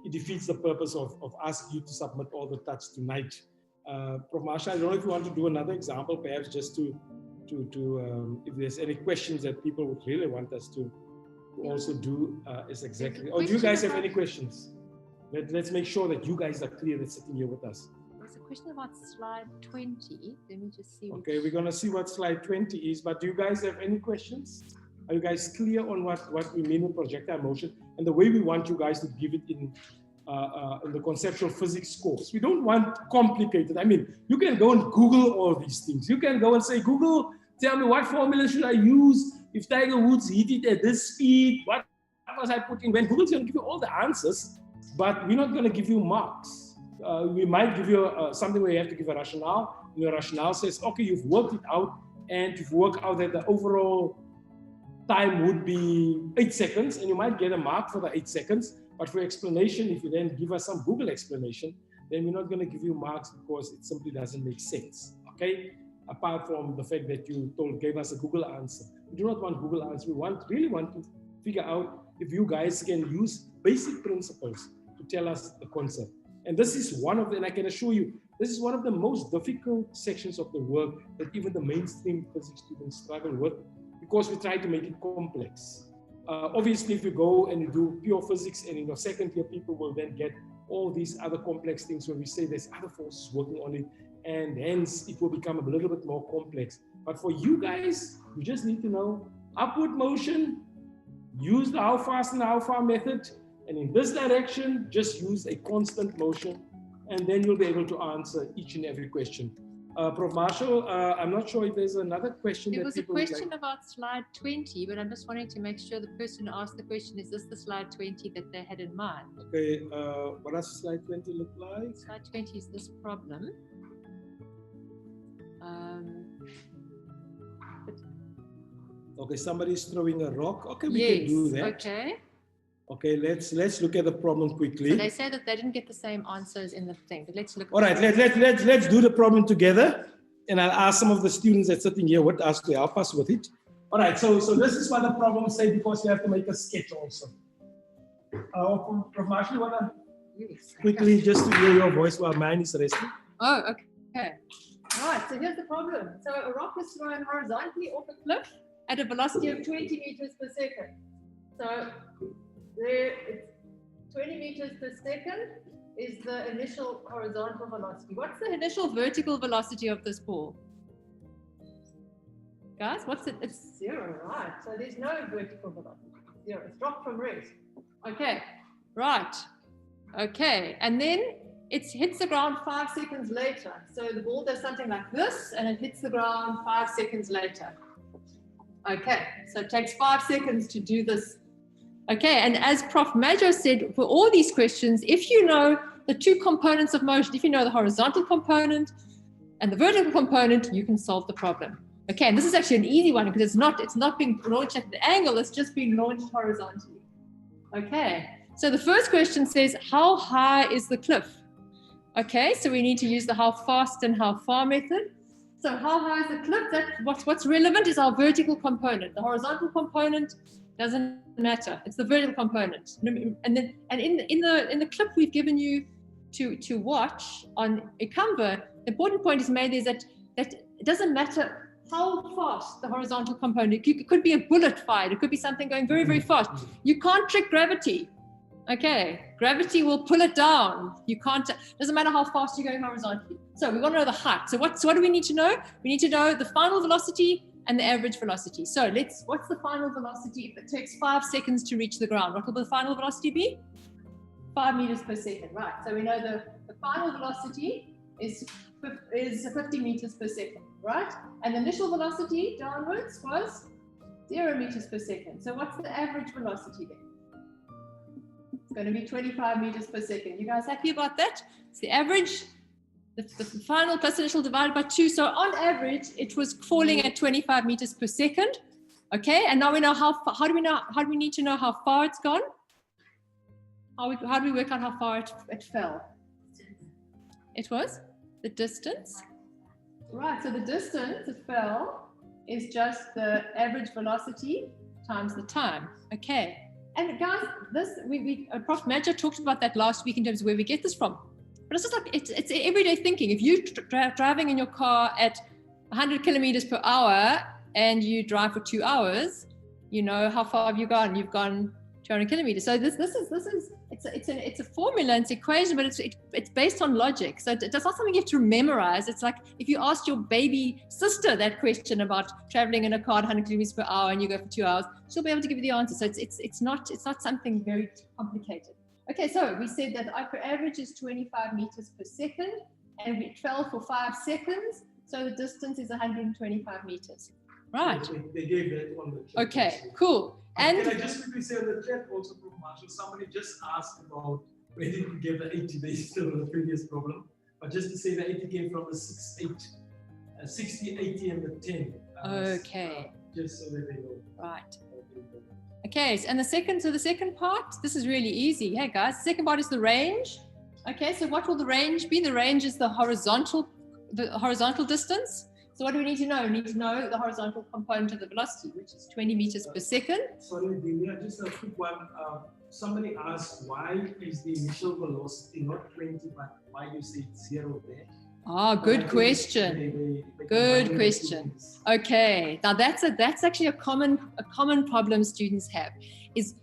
it defeats the purpose of asking you to submit all the TUTs tonight. Prof. Marshall, I don't know if you want to do another example, perhaps just to if there's any questions that people would really want us to to also do is exactly. a Or do you question guys have about- any questions? Let's make sure that you guys are clear that's sitting here with us. There's a question about slide 20. Let me just see. Okay, we're gonna see what slide 20 is, but do you guys have any questions? Are you guys clear on what we mean with projectile motion and the way we want you guys to give it in the conceptual physics course? We don't want complicated. I mean, you can go and Google all these things. You can go and say, Google, tell me what formula should I use if Tiger Woods hit it at this speed? What was I putting? When Google's gonna give you all the answers, but we're not gonna give you marks. We might give you something where you have to give a rationale. And your rationale says, okay, you've worked it out, and you've worked out that the overall time would be 8 seconds, and you might get a mark for the 8 seconds. But for explanation, if you then give us some Google explanation, then we're not going to give you marks because it simply doesn't make sense. Okay? Apart from the fact that you gave us a Google answer. We do not want Google answer. We really want to figure out if you guys can use basic principles to tell us the concept. And this is one of the, and I can assure you, this is one of the most difficult sections of the work that even the mainstream physics students struggle with, because we try to make it complex. Obviously, if you go and you do pure physics, and in your second year, people will then get all these other complex things where we say there's other forces working on it, and hence it will become a little bit more complex. But for you guys, you just need to know upward motion, use the how fast and how far method, and in this direction, just use a constant motion, and then you'll be able to answer each and every question. Prof. Marshall, I'm not sure if there's another question. There that was a people would question like. about slide 20, but I'm just wanting to make sure the person who asked the question, is this the slide 20 that they had in mind? Okay, what does slide 20 look like? Slide 20 is this problem. Okay, somebody's throwing a rock. Okay, we Yes, can do that. okay. Okay, let's look at the problem quickly. So they say that they didn't get the same answers in the thing, but let's look. All right, let's do the problem together, and I'll ask some of the students that's sitting here with us to help us with it. All right, so this is what the problem say, because you have to make a sketch also. Prof. Marshall, you wanna quickly just to hear your voice while mine is resting? Oh, okay. All right, so here's the problem. So a rock is thrown horizontally off a cliff at a velocity of 20 meters per second. So there, it's 20 meters per second is the initial horizontal velocity. What's the initial vertical velocity of this ball? Guys, what's it? It's 0, right? So there's no vertical velocity. 0. It's dropped from rest. Okay, right. Okay, and then it hits the ground 5 seconds later. So the ball does something like this, and it hits the ground 5 seconds later. Okay, so it takes 5 seconds to do this. Okay, and as Prof. Madjoe said, for all these questions, if you know the two components of motion, if you know the horizontal component and the vertical component, you can solve the problem. Okay, and this is actually an easy one because it's not being launched at the angle, it's just being launched horizontally. Okay, so the first question says, how high is the cliff? Okay, so we need to use the how fast and how far method. So how high is the cliff? What's relevant is our vertical component. The horizontal component doesn't matter. It's the vertical component. And in the clip we've given you to watch on Canva, the important point is made is that it doesn't matter how fast the horizontal component. It could be a bullet fired. It could be something going very, very fast. You can't trick gravity. Okay, gravity will pull it down. You can't. Doesn't matter how fast you're going horizontally. So we want to know the height. So what do we need to know? We need to know the final velocity and the average velocity. So what's the final velocity if it takes 5 seconds to reach the ground? What will the final velocity be? 5 meters per second, right? So we know the final velocity is 50 meters per second, right? And the initial velocity downwards was 0 meters per second. So what's the average velocity then? It's going to be 25 meters per second. You guys happy about that? It's the average. The final plus initial divided by 2. So on average, it was falling at 25 meters per second. Okay, and now we know how do we need to know how far it's gone? How do we work out how far it fell? It was the distance. Right, so the distance it fell is just the average velocity times the time. Okay, and guys, Prof. Madjoe talked about that last week in terms of where we get this from. But it's just like, it's everyday thinking. If you're driving in your car at 100 kilometers per hour and you drive for 2 hours, You know, how far have you gone? You've gone 200 kilometers. So it's a formula, it's an equation, but it's based on logic. So it's not something you have to memorize. It's like if you asked your baby sister that question about traveling in a car at 100 kilometers per hour and you go for 2 hours, she'll be able to give you the answer. So it's not something very complicated. Okay, so we said that the upper average is 25 meters per second, and it fell for 5 seconds. So the distance is 125 meters. Right. They gave that on the chat. Okay, cool. And can I just quickly say on the chat also, Prof. Marshall, somebody just asked about where did we get the 80 based on the previous problem. But just to say the 80 came from the 60, 80, and the 10. Okay. Just so that they know. Right. Okay, and the second part, this is really easy. Hey guys, the second part is the range. Okay, so what will the range be? The range is the horizontal distance. So what do we need to know? We need to know the horizontal component of the velocity, which is 20 meters per second. Sorry, Delia, just a quick one. Somebody asked, why is the initial velocity not 20, but why you say it's 0 there? Ah, good question. Good question. Okay, now that's actually a common problem students have. Is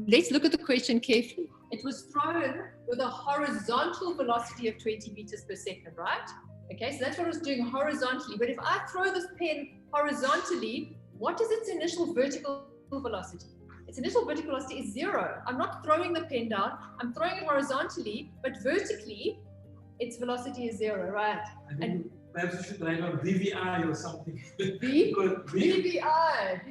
let's look at the question carefully. It was thrown with a horizontal velocity of 20 meters per second, right? Okay, so that's what I was doing horizontally. But if I throw this pen horizontally, what is its initial vertical velocity? Its initial vertical velocity is 0. I'm not throwing the pen down. I'm throwing it horizontally, but vertically, its velocity is 0, right? And perhaps you should write on VVI or something. VVI,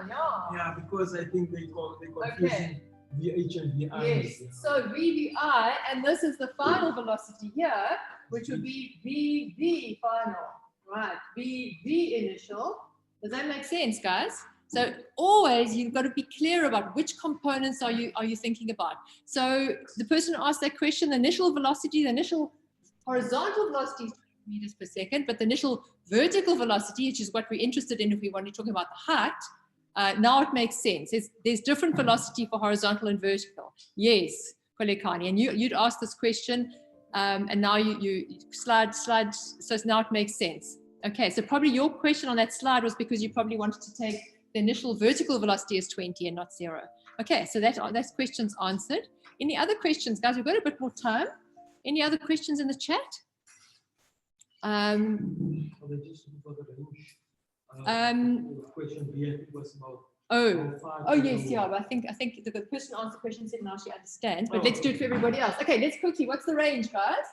yeah. Yeah, because I think they confusing VH and VI. Yes, so VVI, and this is the final velocity here, which would be VV final, right? VV initial. Does that make sense, guys? So always you've got to be clear about which components are you thinking about. So the person who asked that question, the initial velocity, the initial horizontal velocity is 20 meters per second, but the initial vertical velocity, which is what we're interested in if we want to talk about the height, now it makes sense. There's different velocity for horizontal and vertical. Yes, Kolekani, and you'd asked this question, and now you slide, so now it makes sense. Okay, so probably your question on that slide was because you probably wanted to take the initial vertical velocity as 20 and not 0. Okay, so that question's answered. Any other questions, guys? We've got a bit more time. Any other questions in the chat? Question B, I think was about. Oh yes, yeah. But I think the person answered the question said now she understands. But let's do it for everybody else. Okay, let's quickly. What's the range, guys?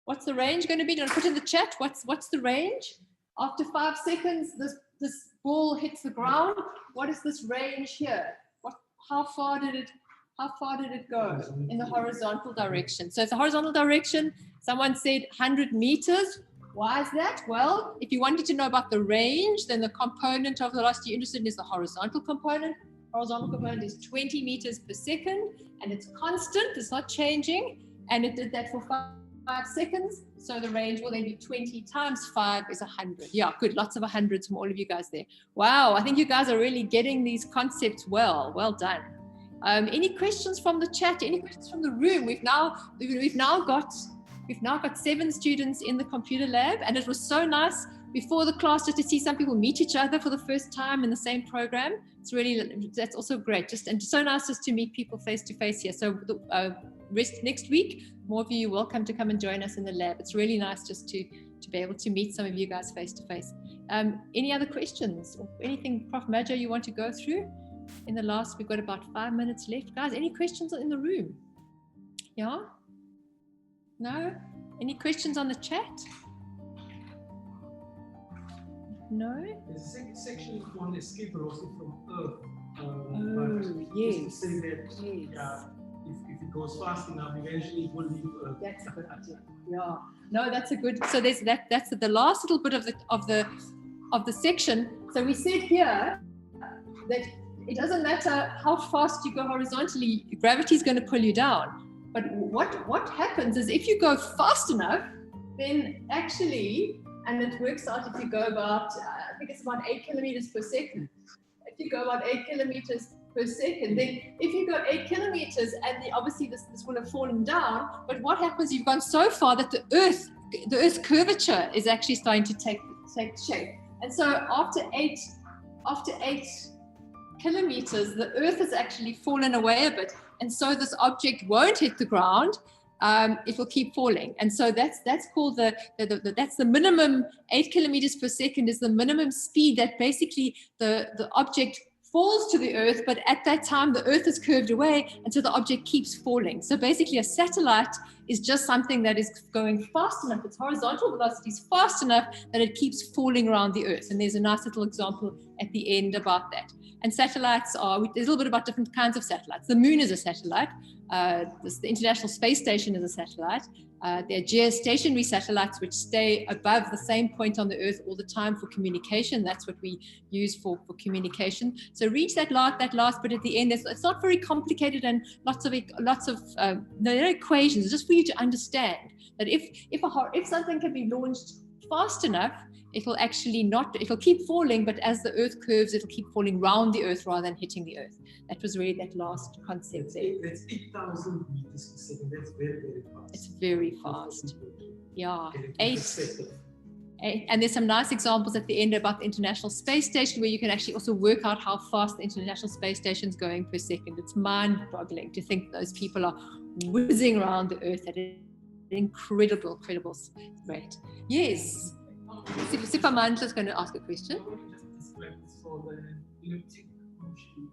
What's the range going to be? Do you want to put in the chat? What's the range? After 5 seconds, this ball hits the ground. What is this range here? How far did it go in the horizontal direction? So it's a horizontal direction. Someone said 100 meters. Why is that? Well, if you wanted to know about the range, then the component of velocity you're interested in is the horizontal component. Horizontal component is 20 meters per second, and it's constant. It's not changing. And it did that for 5 seconds. So the range will then be 20 times 5 is 100. Yeah, good. Lots of 100s from all of you guys there. Wow, I think you guys are really getting these concepts well. Well done. Any questions from the chat? Any questions from the room? We've now got 7 students in the computer lab, and it was so nice before the class just to see some people meet each other for the first time in the same program. It's really, that's also great. And so nice just to meet people face to face here. So next week, more of you are welcome to come and join us in the lab. It's really nice just to be able to meet some of you guys face to face. Any other questions or anything, Prof. Madjoe, you want to go through? We've got about 5 minutes left. Guys, any questions in the room? Yeah? No? Any questions on the chat? No? There's a section on escape velocity from Earth. Yes. Just to say that, if it goes fast enough, eventually it will leave Earth. That's a good idea. Yeah. No, that's a good. So there's that's the last little bit of the section. So we said here that it doesn't matter how fast you go horizontally, gravity is going to pull you down. But what happens is if you go fast enough, then actually, and it works out if you go about, I think it's about 8 kilometers per second. If you go about 8 kilometers per second, then if you go 8 kilometers, and obviously this will have fallen down, but what happens, you've gone so far that the Earth's curvature is actually starting to take shape. And so after after 8 kilometers, the Earth has actually fallen away a bit, and so this object won't hit the ground. It will keep falling, and so that's called that's the minimum. 8 kilometers per second is the minimum speed that basically the object falls to the Earth, but at that time the Earth is curved away, and so the object keeps falling. So basically a satellite is just something that is going fast enough, its horizontal velocity is fast enough that it keeps falling around the Earth. And there's a nice little example at the end about that. And satellites there's a little bit about different kinds of satellites. The moon is a satellite. The International Space Station is a satellite. There are geostationary satellites which stay above the same point on the Earth all the time for communication. That's what we use for communication. So reach that last bit at the end. It's not very complicated and lots of equations. It's just for you to understand that if something can be launched fast enough, it'll keep falling, but as the Earth curves, it'll keep falling round the Earth rather than hitting the Earth. That was really that last concept there. That's 8,000 meters per second. That's very, very fast. It's very fast. Yeah, 8. And there's some nice examples at the end about the International Space Station where you can actually also work out how fast the International Space Station is going per second. It's mind-boggling to think those people are whizzing around the Earth at an incredible rate. Yes. Sipamandla is going to ask a question. For the elliptic motion.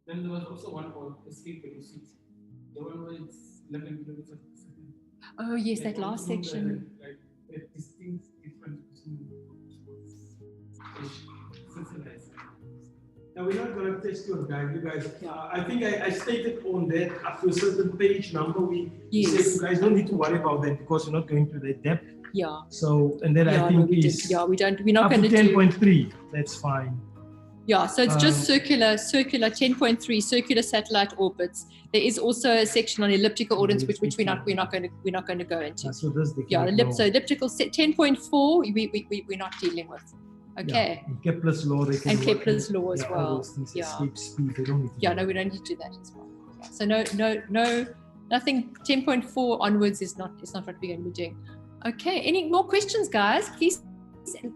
Then there was also one called escape velocity. The one where it's 11 kilometers per second. Oh yes, that last section. The distinct difference between synchronized. Now we're not going to test you guys. I think I stated on that up to a certain page number. We said you guys don't need to worry about that because we're not going to that depth. Yeah. So and then I think we're not going to 10.3. That's fine. Yeah, so it's just circular 10.3 circular satellite orbits. There is also a section on elliptical orbits which we're not going to go into. So this so elliptical 10.4 we're not dealing with. Okay. Yeah. Kepler's law. And Kepler's law as well. Escape speed. They don't need to no, we don't need to do that as well. Yeah. So no, nothing. 10.4 onwards is not what we're going to be doing. Okay. Any more questions, guys?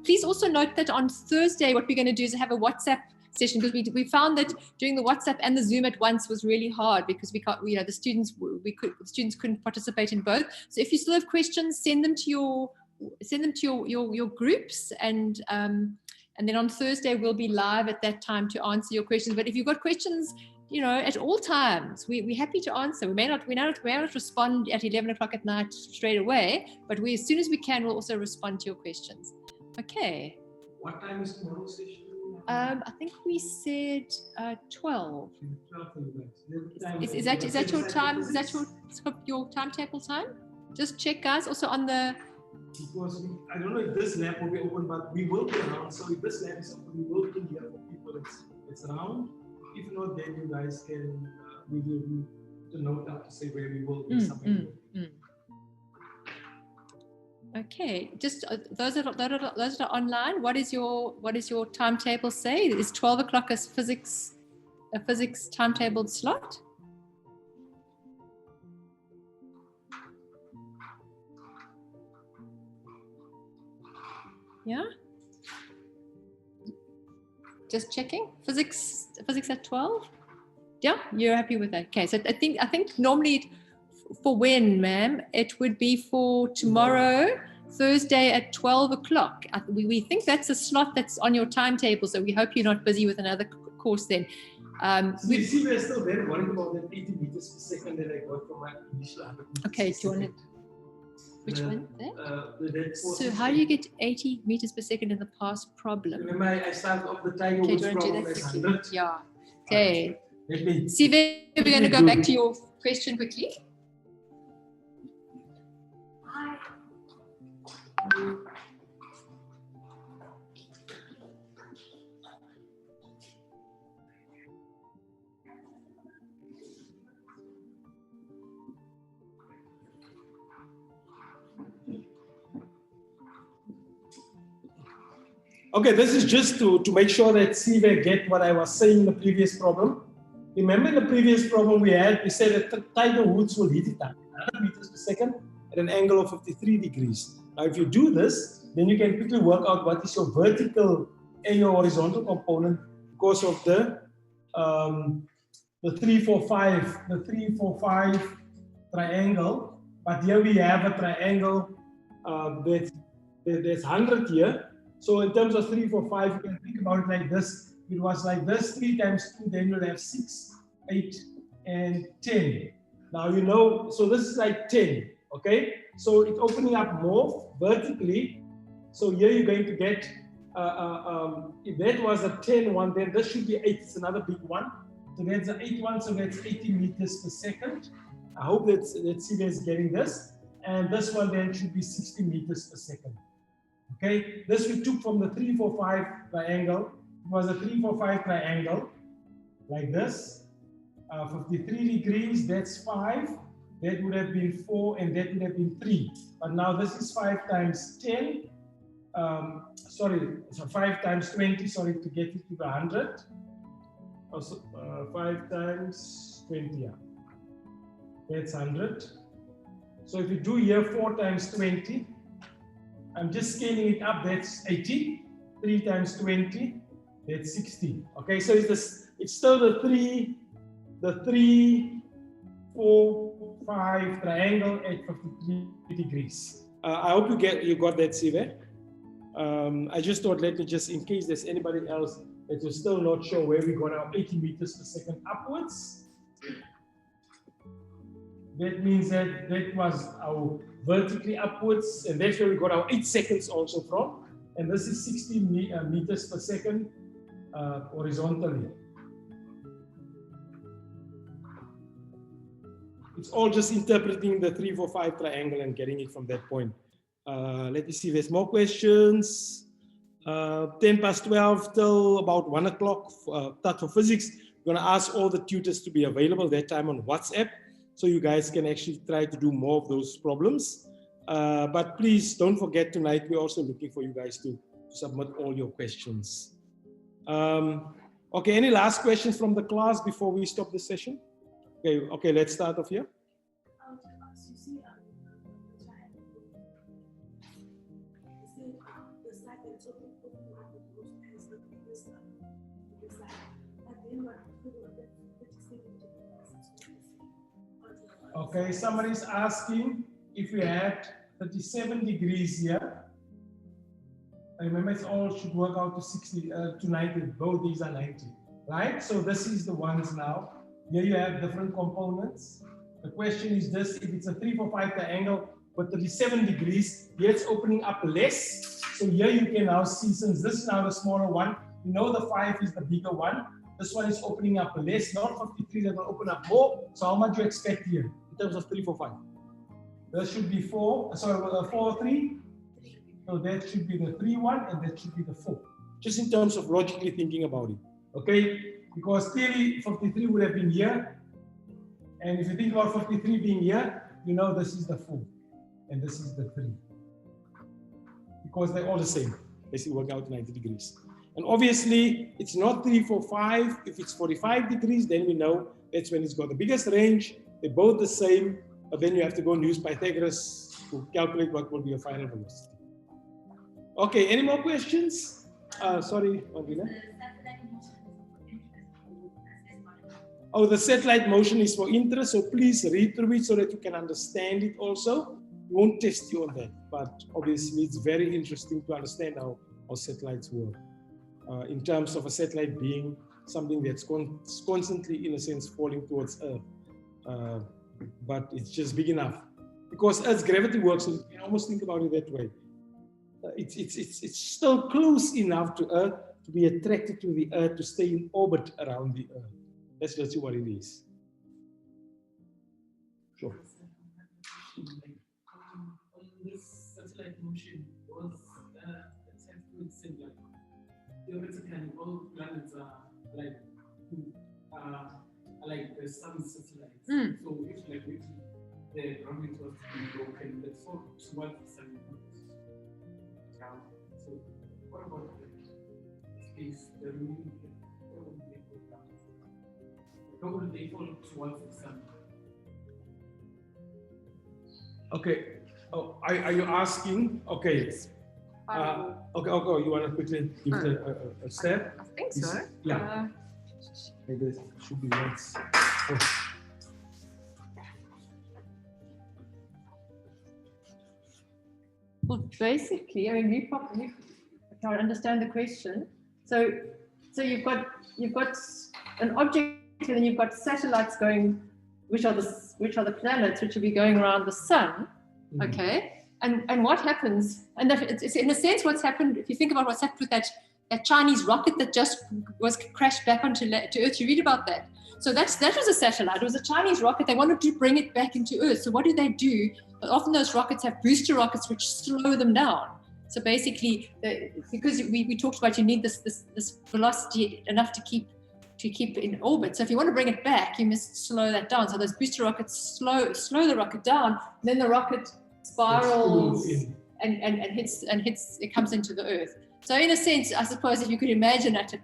Please also note that on Thursday, what we're going to do is have a WhatsApp session because we found that doing the WhatsApp and the Zoom at once was really hard because we can't, the students couldn't participate in both. So if you still have questions, send them to your groups and then on Thursday we'll be live at that time to answer your questions. But if you've got questions, at all times, we're happy to answer. We may not respond at 11 o'clock at night straight away, but as soon as we can, we'll also respond to your questions. Okay. What time is tomorrow's session? I think we said 12. 12 is that your time? Is that your timetable time? Just check, guys. Also on the. Because I don't know if this lab will be open, but we will be around. So if this lab is open, we will be here for people that's around. If not, then you guys can we will do the note up to say where we will be somewhere. Okay, just those that are online. What is your timetable say? Is 12 o'clock a physics timetabled slot? Yeah. Just checking. Physics at 12. Yeah, you're happy with that. Okay, so I think normally. For when, ma'am? It would be for tomorrow, Thursday at 12 o'clock. We think that's a slot that's on your timetable, so we hope you're not busy with another course then. We're still very worried about that 80 meters per second that I got from my initial 100 meters. Okay, do you want it? Which one? There? So how do you get 80 meters per second in the past problem? Remember, I started off the tiger woods problem as 100. Yeah. Okay. Sive, we're going to go back to your question quickly. Okay, this is just to make sure that Sive get what I was saying in the previous problem. Remember in the previous problem we said that tiger woods will hit it at 100 meters per second at an angle of 53 degrees. Now, if you do this, then you can quickly work out what is your vertical and your horizontal component because of the 3, 4, 5 triangle. But here we have a triangle that's 100 here. So in terms of 3, 4, 5, you can think about it like this. It was like this, 3 times 2, then you'll have 6, 8, and 10. Now you know, so this is like 10, okay? So it's opening up more vertically. So here you're going to get, if that was a 10 one, then this should be 8, it's another big one. So that's an 8 one, so that's 80 meters per second. I hope that Celia is getting this. And this one then should be 60 meters per second. Okay, this we took from the 3, 4, 5 triangle. It was a 3, 4, 5 triangle, like this. 53 degrees, that's 5. That would have been 4, and that would have been 3. But now this is 5 times 10. So 5 times 20, sorry, to get it to the 100. Also, 5 times 20, yeah. That's 100. So if you do here 4 times 20, I'm just scaling it up, that's 80. 3 times 20, that's 60. Okay, so it's still the 3, 4, 5 triangle at 53 degrees. I hope you got that, Sive. I just thought, let me just, in case there's anybody else that is still not sure where we got our 80 meters per second upwards. That means that was our vertically upwards, and that's where we got our 8 seconds also from. And this is 60 meters per second horizontally. It's all just interpreting the 3, 4, 5 triangle and getting it from that point. Let me see if there's more questions. 10 past 12 till about 1 o'clock start for physics. We're going to ask all the tutors to be available that time on WhatsApp, so you guys can actually try to do more of those problems. But please don't forget, tonight we're also looking for you guys to submit all your questions. Okay, any last questions from the class before we stop the session? Okay, let's start off here. Okay, somebody's asking if we had 37 degrees here. Remember, it all should work out to 60 to 90. Both these are 90, right? So this is the ones now. Here you have different components. The question is this: if it's a 3, 4, 5 triangle with 37 degrees, here it's opening up less. So here you can now see, since this is now the smaller one, you know the 5 is the bigger one. This one is opening up less, not 53, that will open up more. So how much do you expect here in terms of 3, 4, 5? That should be 4, sorry, 4, 3. So that should be the 3 one, and that should be the 4. Just in terms of logically thinking about it, okay? Because clearly 53 would have been here. And if you think about 53 being here, you know this is the 4, and this is the 3. Because they're all the same. They still work out 90 degrees. And obviously, it's not 3, 4, 5. If it's 45 degrees, then we know that's when it's got the biggest range. They're both the same, but then you have to go and use Pythagoras to calculate what will be your final velocity. Okay, any more questions? Sorry, Andina. Oh, the satellite motion is for interest, so please read through it so that you can understand it also. We won't test you on that, but obviously it's very interesting to understand how satellites work. In terms of a satellite being something that's constantly, in a sense, falling towards Earth. But it's just big enough. Because Earth's gravity works, so you can almost think about it that way. It's still close enough to Earth to be attracted to the Earth, to stay in orbit around the Earth. That's just what it is. Sure. On this satellite motion, was theoretically all planets are like the sun satellites. So if like the gravity was to be broken, let's fall towards the sun. So what about the space, the moon? How would they fall towards the sun? Okay, Oh, are you asking? Okay. Okay, you want to quickly give it a step? I think so. Yeah. Maybe it should be once. Oh. Well, basically, I mean, you try to understand the question. So you've got an object, and then you've got satellites going, which are the planets, which will be going around the sun. Okay. And what happens, and it's in a sense what's happened, if you think about what's happened with that Chinese rocket that just was crashed back onto Earth, you read about that. So that was a satellite. It was a Chinese rocket. They wanted to bring it back into Earth. So what do they do? Often those rockets have booster rockets which slow them down. So basically, because we talked about you need this velocity enough to keep in orbit. So if you want to bring it back, you must slow that down. So those booster rockets slow the rocket down. And then the rocket spirals and hits, it comes into the Earth. So in a sense, I suppose if you could imagine at a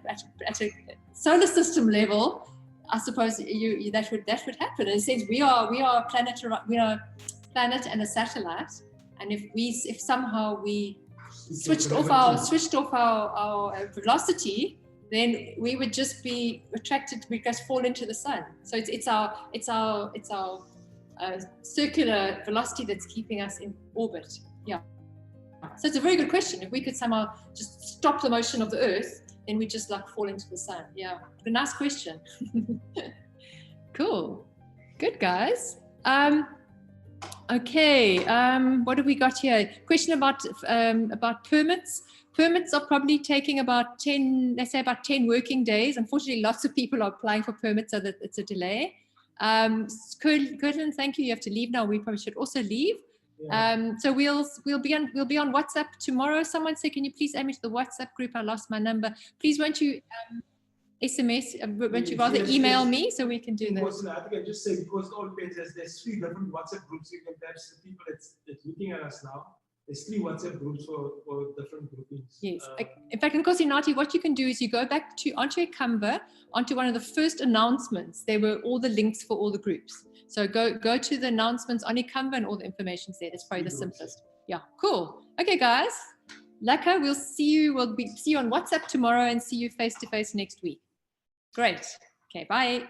solar system level, I suppose that would happen. In a sense, we are a planet and a satellite, and if somehow we switched off our velocity, then we would just be attracted. We just fall into the sun. So it's our circular velocity that's keeping us in orbit. Yeah. So it's a very good question. If we could somehow just stop the motion of the Earth, then we just like fall into the sun. Yeah. A nice question. Cool. Good, guys. Okay. What have we got here? Question about permits. Permits are probably taking about 10 working days. Unfortunately, lots of people are applying for permits, so that it's a delay. Curtin, thank you. You have to leave now. We probably should also leave. Yeah. So we'll be on WhatsApp tomorrow. Someone say, can you please add me to the WhatsApp group? I lost my number. Please, won't you SMS? Won't you rather email me so we can do that? I think I just say, because all pages, there's 3 different WhatsApp groups. You can perhaps the people that's looking at us now. There's 3 WhatsApp groups for different groupings. Yes. In fact, in Kosinati, what you can do is you go back onto Canva, onto one of the first announcements. There were all the links for all the groups. So go to the announcements on Canva and all the information's there. That's probably the simplest. Yeah, cool. Okay, guys. Lekker, we'll see you on WhatsApp tomorrow and see you face to face next week. Great. Okay, bye.